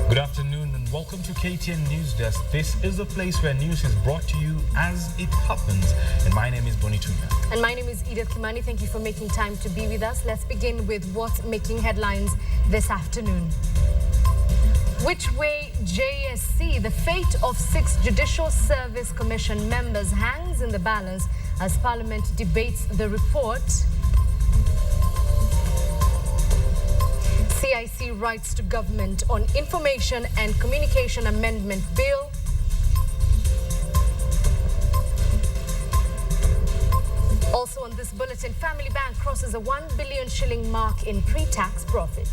Good afternoon and welcome to KTN News Desk. This is the place where news is brought to you as it happens. And my name is Bonitunya. And my name is Edith Kimani. Thank you for making time to be with us. Let's begin with what's making headlines this afternoon. Which way JSC? The fate of 6 Judicial Service Commission members hangs in the balance as Parliament debates the report. CIC writes to government on Information and Communication Amendment Bill. Also on this bulletin, Family Bank crosses a 1 billion shilling mark in pre-tax profit.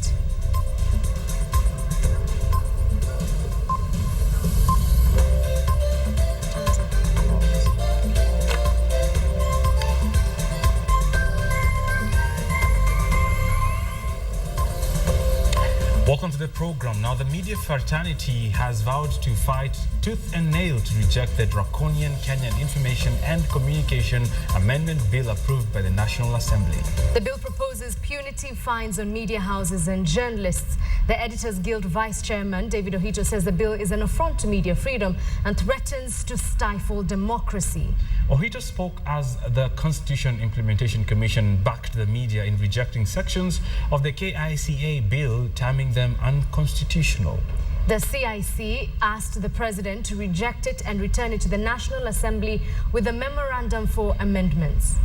Welcome to the program. Now, the media fraternity has vowed to fight tooth and nail to reject the draconian Kenyan Information and Communication Amendment Bill approved by the National Assembly. The bill proposes punitive fines on media houses and journalists. The Editors Guild Vice Chairman, David Ohito, says the bill is an affront to media freedom and threatens to stifle democracy. Ohito spoke as the Constitution Implementation Commission backed the media in rejecting sections of the KICA bill, terming them unconstitutional. The CIC asked the president to reject it and return it to the National Assembly with a memorandum for amendments.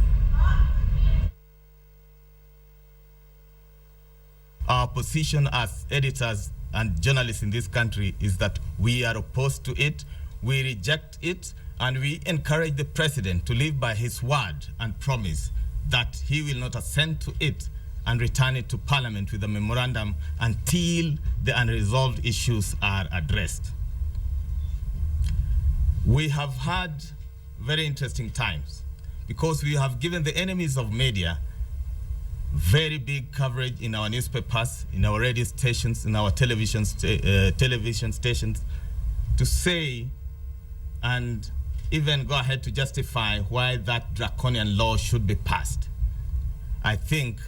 Our position as editors and journalists in this country is that we are opposed to it, we reject it, and we encourage the president to live by his word and promise that he will not assent to it and return it to Parliament with a memorandum until the unresolved issues are addressed. We have had very interesting times because we have given the enemies of media very big coverage in our newspapers, in our radio stations, in our television stations, to say and even go ahead to justify why that draconian law should be passed. I think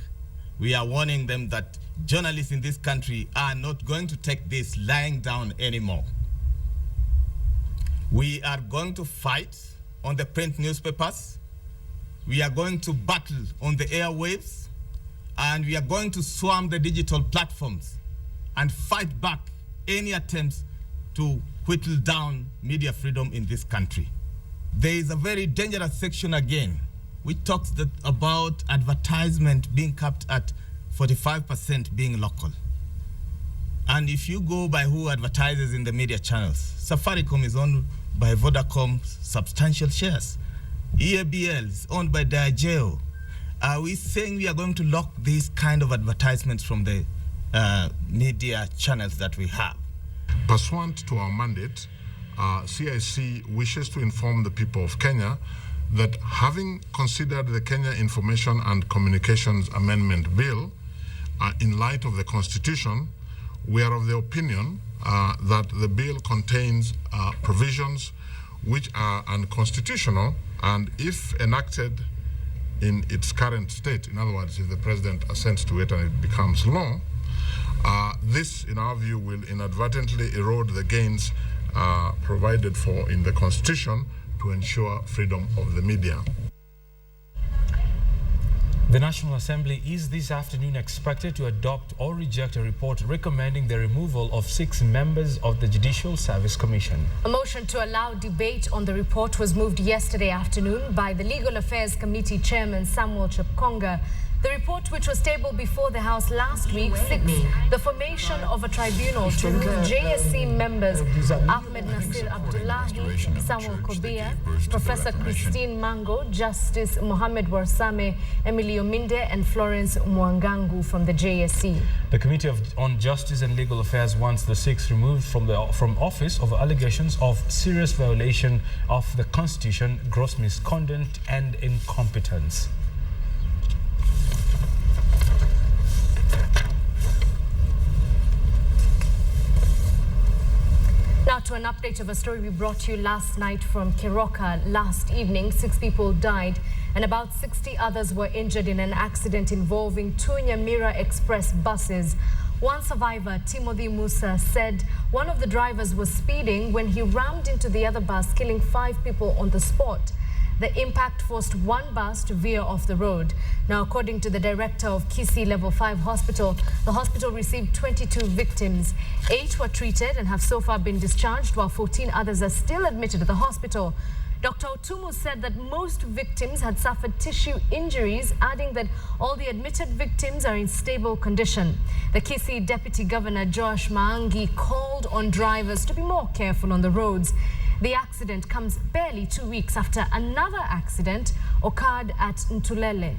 we are warning them that journalists in this country are not going to take this lying down anymore. We are going to fight on the print newspapers. We are going to battle on the airwaves. And we are going to swarm the digital platforms and fight back any attempts to whittle down media freedom in this country. There is a very dangerous section again, which talks about advertisement being capped at 45% being local. And if you go by who advertises in the media channels, Safaricom is owned by Vodacom's substantial shares. EABL is owned by Diageo. Are we saying we are going to lock these kind of advertisements from the media channels that we have? Pursuant to our mandate, CIC wishes to inform the people of Kenya that having considered the Kenya Information and Communications Amendment Bill in light of the Constitution, we are of the opinion that the bill contains provisions which are unconstitutional, and if enacted in its current state, in other words, if the president assents to it and it becomes law, this, in our view, will inadvertently erode the gains provided for in the Constitution to ensure freedom of the media. The National Assembly is this afternoon expected to adopt or reject a report recommending the removal of 6 members of the Judicial Service Commission. A motion to allow debate on the report was moved yesterday afternoon by the Legal Affairs Committee Chairman Samuel Chepkonga. The report, which was tabled before the House last week, seeks the formation of a tribunal to remove JSC members Ahmed Nasir Abdullahi, Samuel Kobia, Professor Christine Mango, Justice Mohammed Warsame, Emily Ominde, and Florence Mwangangu from the JSC. The Committee on Justice and Legal Affairs wants the 6 removed from office over allegations of serious violation of the Constitution, gross misconduct, and incompetence. Now to an update of a story we brought you last night from Keroka. Last evening, 6 people died and about 60 others were injured in an accident involving 2 Nyamira Express buses. One survivor, Timothy Musa, said one of the drivers was speeding when he rammed into the other bus, killing 5 people on the spot. The impact forced one bus to veer off the road. Now, according to the director of Kisii Level 5 Hospital, the hospital received 22 victims. 8 were treated and have so far been discharged, while 14 others are still admitted at the hospital. Dr. Otumu said that most victims had suffered tissue injuries, adding that all the admitted victims are in stable condition. The Kisii Deputy Governor Josh Maangi called on drivers to be more careful on the roads. The accident comes barely 2 weeks after another accident occurred at Ntulele.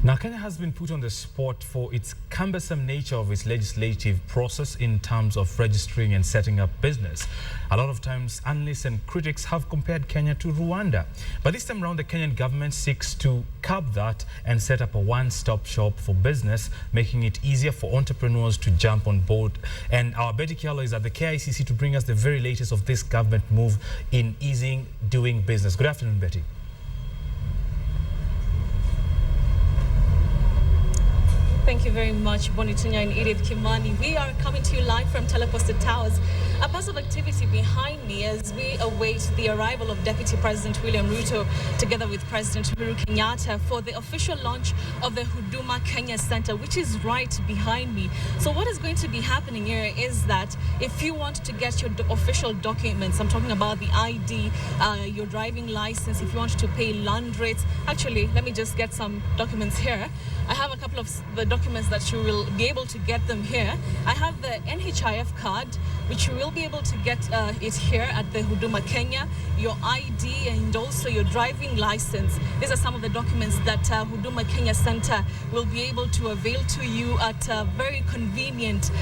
Now, Kenya has been put on the spot for its cumbersome nature of its legislative process in terms of registering and setting up business. A lot of times, analysts and critics have compared Kenya to Rwanda. But this time around, the Kenyan government seeks to curb that and set up a one-stop shop for business, making it easier for entrepreneurs to jump on board. And our Betty Kialo is at the KICC to bring us the very latest of this government move in easing doing business. Good afternoon, Betty. Thank you very much, Bonitunya and Edith Kimani. We are coming to you live from Teleposted Towers. A buzz of activity behind me as we await the arrival of Deputy President William Ruto together with President Uhuru Kenyatta for the official launch of the Huduma Kenya Center, which is right behind me. So what is going to be happening here is that if you want to get your official documents, I'm talking about the ID, your driving license, if you want to pay land rates. Actually, let me just get some documents here. I have a couple of the documents that you will be able to get them here. I have the NHIF card, which you will be able to get it here at the Huduma Kenya, your ID and also your driving license. These are some of the documents that Huduma Kenya Center will be able to avail to you at a very convenient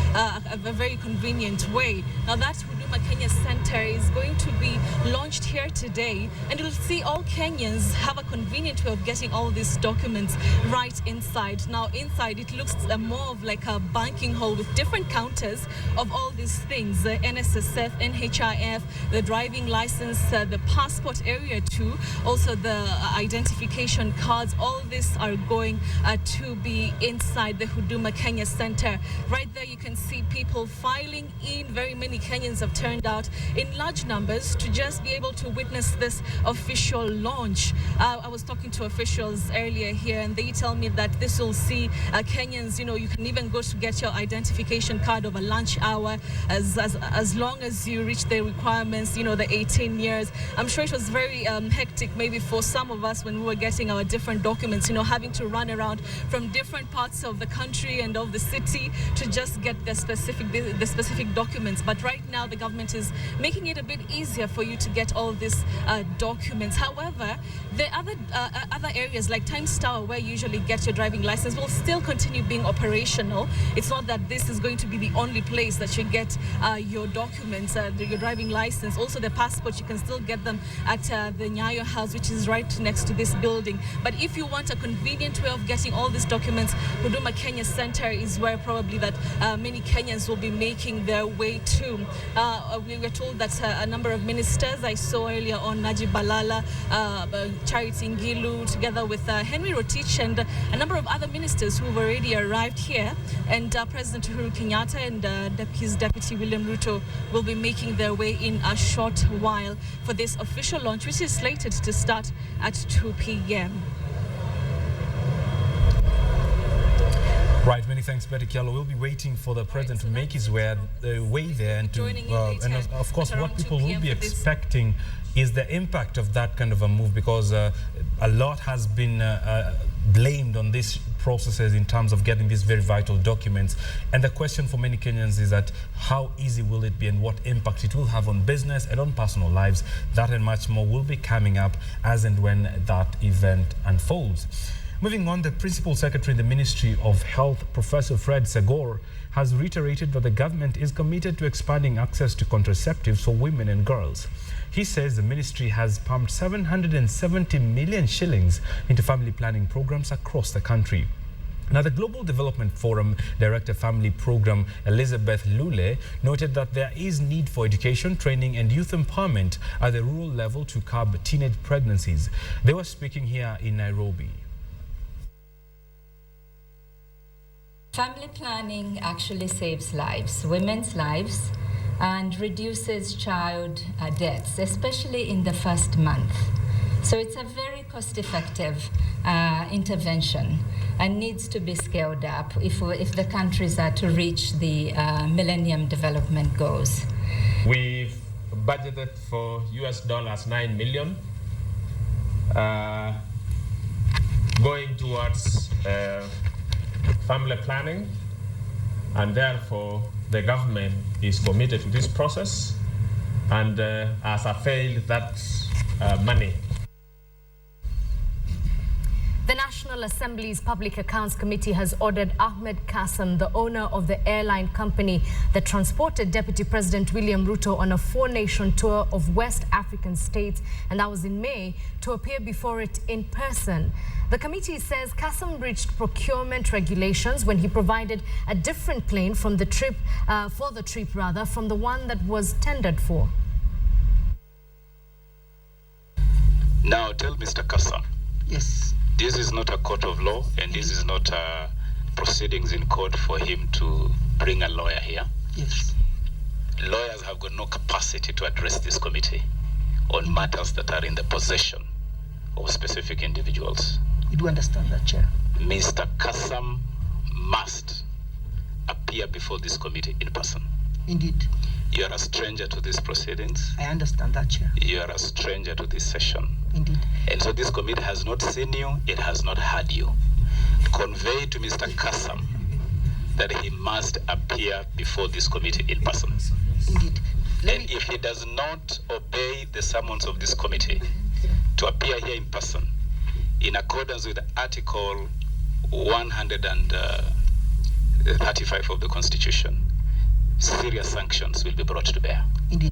way. Now that Huduma Kenya Center is going to be launched here today, and you'll see all Kenyans have a convenient way of getting all these documents right inside. Now inside it looks more of like a banking hall with different counters of all these things, the NSSF, NHIF, the driving license, the passport area too, also the identification cards. All these are going to be inside the Huduma Kenya Center. Right there you can see people filing in. Very many Kenyans have turned out in large numbers to just be able to witness this official launch. I was talking to officials earlier here and they tell me that this will see Kenyans, you can even go to get your identification card over lunch hour as long as you reach the requirements, the 18 years. I'm sure it was very hectic maybe for some of us when we were getting our different documents, having to run around from different parts of the country and of the city to just get the specific documents. But right now the government is making it a bit easier for you to get all these documents. However, the other areas like Times Tower, where you usually get your driving license, will still continue being operational. It's not that this is going to be the only place that you get your documents, your driving license, also the passport. You can still get them at the Nyayo House, which is right next to this building. But if you want a convenient way of getting all these documents, Huduma Kenya Center is where probably that many Kenyans will be making their way to. We were told that a number of ministers, I saw earlier on Najib Balala, Charity Ngilu, together with Henry Rotich and a number of other ministers who have already arrived here, and President Uhuru Kenyatta and his Deputy William Ruto will be making their way in a short while for this official launch, which is slated to start at 2 p.m. Right, many thanks, Betty Kialo. We'll be waiting for the president to make his way there and to, and of course, what people will be expecting is the impact of that kind of a move, because a lot has been blamed on these processes in terms of getting these very vital documents. And the question for many Kenyans is that how easy will it be and what impact it will have on business and on personal lives. That and much more will be coming up as and when that event unfolds. Moving on, the Principal Secretary in the Ministry of Health, Professor Fred Segor, has reiterated that the government is committed to expanding access to contraceptives for women and girls. He says the ministry has pumped 770 million shillings into family planning programs across the country. Now, the Global Development Forum Director Family Program, Elizabeth Lule, noted that there is need for education, training and youth empowerment at the rural level to curb teenage pregnancies. They were speaking here in Nairobi. Family planning actually saves lives, women's lives, and reduces child deaths, especially in the first month. So it's a very cost-effective intervention and needs to be scaled up if the countries are to reach the Millennium Development Goals. We've budgeted for $9 million going towards family planning, and therefore the government is committed to this process and has availed that money. The National Assembly's Public Accounts Committee has ordered Ahmed Kassam, the owner of the airline company that transported Deputy President William Ruto on a 4-nation tour of West African states, and that was in May, to appear before it in person. The committee says Kassam breached procurement regulations when he provided a different plane from the trip, from the one that was tendered for. Now tell Mr. Kassam. Yes. This is not a court of law, and this is not proceedings in court for him to bring a lawyer here. Yes. Lawyers have got no capacity to address this committee on matters that are in the possession of specific individuals. You do understand that, Chair? Mr. Kassam must appear before this committee in person. Indeed. You are a stranger to these proceedings. I understand that, Chair. You are a stranger to this session. Indeed. And so this committee has not seen you, it has not heard you. Convey to Mr. Kassam that he must appear before this committee in person. Indeed. And if he does not obey the summons of this committee to appear here in person, in accordance with Article 135 of the Constitution, serious sanctions will be brought to bear. Indeed.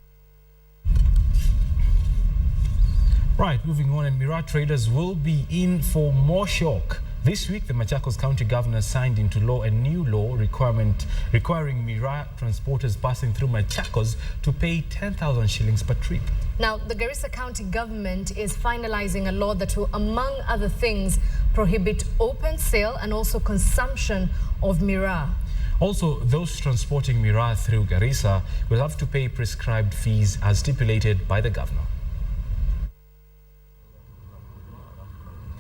Right, moving on, and Miraa traders will be in for more shock. This week, the Machakos County Governor signed into law a new law requiring Miraa transporters passing through Machakos to pay 10,000 shillings per trip. Now, the Garissa County government is finalizing a law that will, among other things, prohibit open sale and also consumption of Miraa. Also, those transporting Miraa through Garissa will have to pay prescribed fees as stipulated by the governor.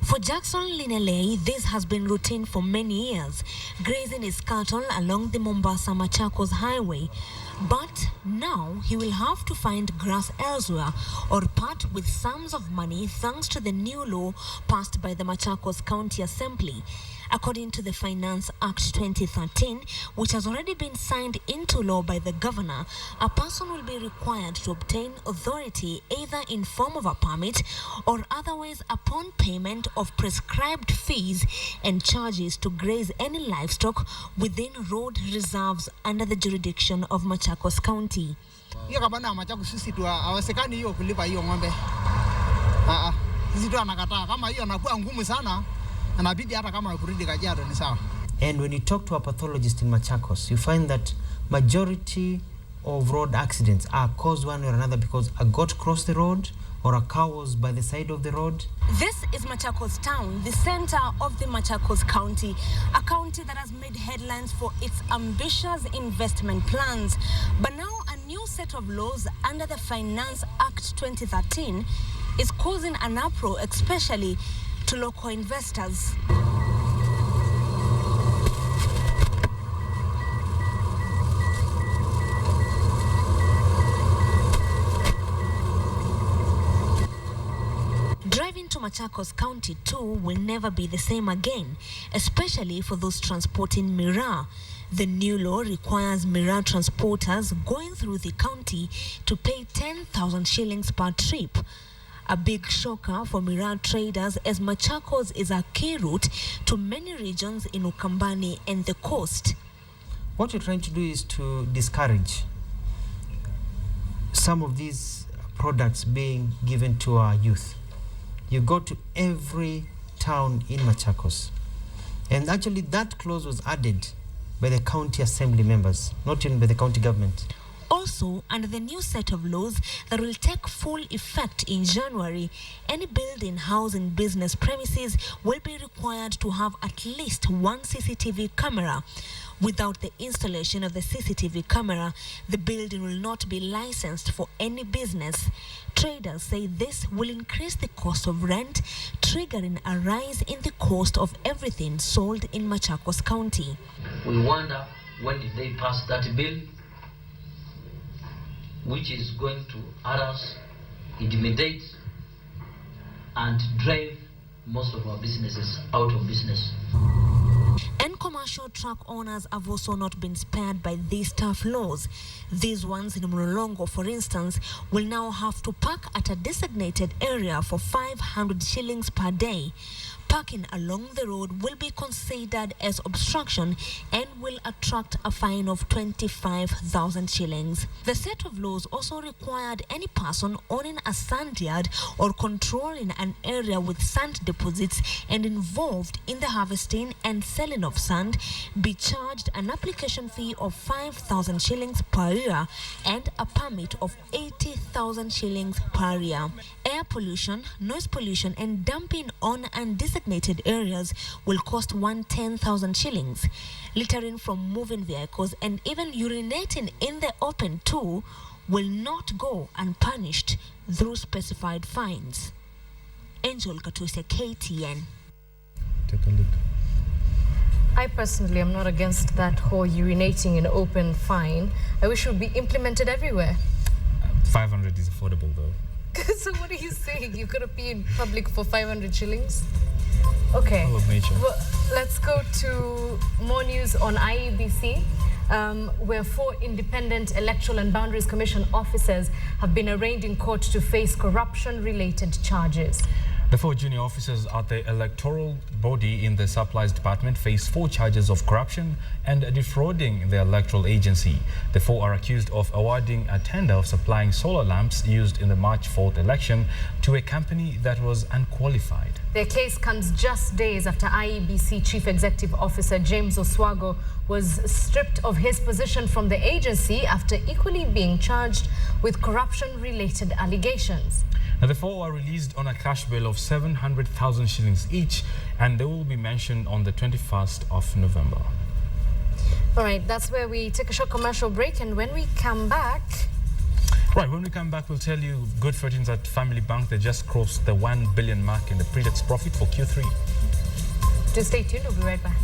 For Jackson Linelei, this has been routine for many years, grazing his cattle along the Mombasa-Machakos highway. But now he will have to find grass elsewhere or part with sums of money thanks to the new law passed by the Machakos County Assembly. According to the Finance Act 2013, which has already been signed into law by the governor, a person will be required to obtain authority either in form of a permit or otherwise upon payment of prescribed fees and charges to graze any livestock within road reserves under the jurisdiction of Machakos County. Hiyo kabana Machakos sisi tu hawasekani hiyo kulipa hiyo ng'ombe. Sisi tu anakataa kama hiyo anakuwa ngumu sana. And when you talk to a pathologist in Machakos, you find that majority of road accidents are caused one way or another because a goat crossed the road or a cow was by the side of the road. This is Machakos town, the center of the Machakos County, a county that has made headlines for its ambitious investment plans. But now a new set of laws under the Finance Act 2013 is causing an uproar, especially to local investors. Driving to Machakos County too will never be the same again, especially for those transporting Miraa. The new law requires Miraa transporters going through the county to pay 10,000 shillings per trip. A big shocker for Miraa traders, as Machakos is a key route to many regions in Ukambani and the coast. What you're trying to do is to discourage some of these products being given to our youth. You go to every town in Machakos And actually that clause was added by the county assembly members, not even by the county government. Also, under the new set of laws that will take full effect in January, any building housing business premises will be required to have at least one CCTV camera. Without the installation of the CCTV camera, the building will not be licensed for any business. Traders say this will increase the cost of rent, triggering a rise in the cost of everything sold in Machakos County. We wonder when did they pass that bill, which is going to harass, intimidate, and drive most of our businesses out of business. And commercial truck owners have also not been spared by these tough laws. These ones in Mlolongo, for instance, will now have to park at a designated area for 500 shillings per day. Parking along the road will be considered as obstruction and will attract a fine of 25,000 shillings. The set of laws also required any person owning a sand yard or controlling an area with sand deposits and involved in the harvesting and selling of sand be charged an application fee of 5,000 shillings per year and a permit of 80,000 shillings per year. Air pollution, noise pollution, and dumping on undesignated areas will cost 110,000 shillings. Littering from moving vehicles and even urinating in the open too will not go unpunished through specified fines. Angel Katusia, KTN. Take a look. I personally am not against that whole urinating in open fine. I wish it would be implemented everywhere. 500 is affordable though. So what are you saying? You're going to pee in public for 500 shillings? Okay. All of nature. Well, let's go to more news on IEBC, where 4 independent Electoral and Boundaries Commission officers have been arraigned in court to face corruption-related charges. The 4 junior officers at the electoral body in the supplies department face 4 charges of corruption and defrauding the electoral agency. The 4 are accused of awarding a tender of supplying solar lamps used in the March 4th election to a company that was unqualified. Their case comes just days after IEBC Chief Executive Officer James Oswago was stripped of his position from the agency after equally being charged with corruption-related allegations. Now, the 4 are released on a cash bail of 700,000 shillings each, and they will be mentioned on the 21st of November. All right, that's where we take a short commercial break, and when we come back... Right, when we come back, we'll tell you good fortunes at Family Bank. They just crossed the 1 billion mark in the pre-tax profit for Q3. Just stay tuned, we'll be right back.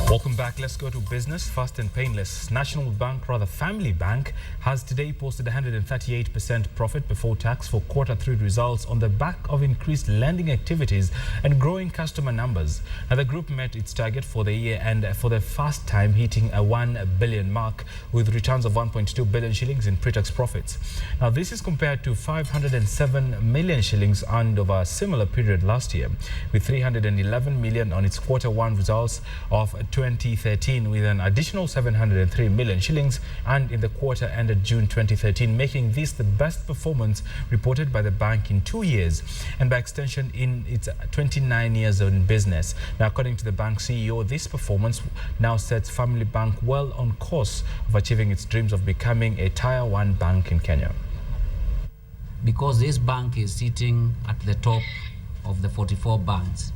Welcome back. Let's go to business fast and painless. Family Bank has today posted 138% profit before tax for Q3 results on the back of increased lending activities and growing customer numbers. Now, the group met its target for the year and for the first time hitting a 1 billion mark with returns of 1.2 billion shillings in pre-tax profits. Now, this is compared to 507 million shillings earned over a similar period last year, with 311 million on its Q1 results of 2013, with an additional 703 million shillings and in the quarter ended June 2013, making this the best performance reported by the bank in 2 years and by extension in its 29 years in business. Now, according to the bank CEO, this performance now sets Family Bank well on course of achieving its dreams of becoming a Tier 1 bank in Kenya. Because this bank is sitting at the top of the 44 banks.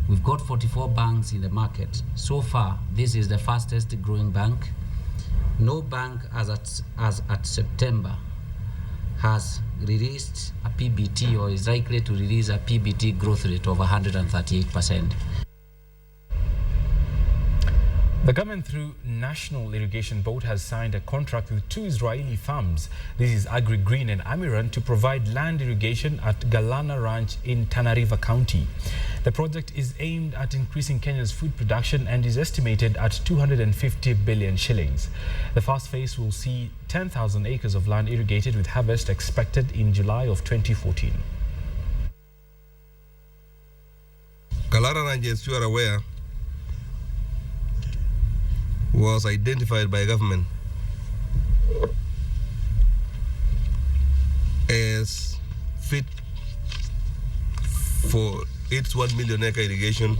We've got 44 banks in the market. So far, this is the fastest growing bank. No bank as at September has released a PBT or is likely to release a PBT growth rate of 138%. The government, through National Irrigation Board, has signed a contract with 2 Israeli farms. This is Agri Green and Amiran, to provide land irrigation at Galana Ranch in Tana River County. The project is aimed at increasing Kenya's food production and is estimated at 250 billion shillings. The first phase will see 10,000 acres of land irrigated, with harvest expected in July of 2014. Galana Ranch, as you are aware, was identified by government as fit for its 1 million acre irrigation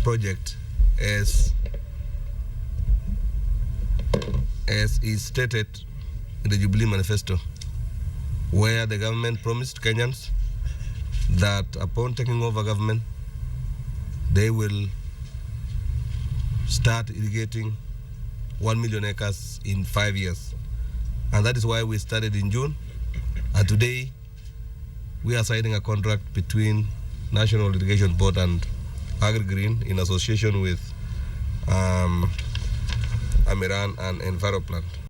project as is stated in the Jubilee Manifesto, where the government promised Kenyans that upon taking over government, they will start irrigating 1 million acres in 5 years. And that is why we started in June. And today, we are signing a contract between National Irrigation Board and AgriGreen in association with Amiran and Enviroplan.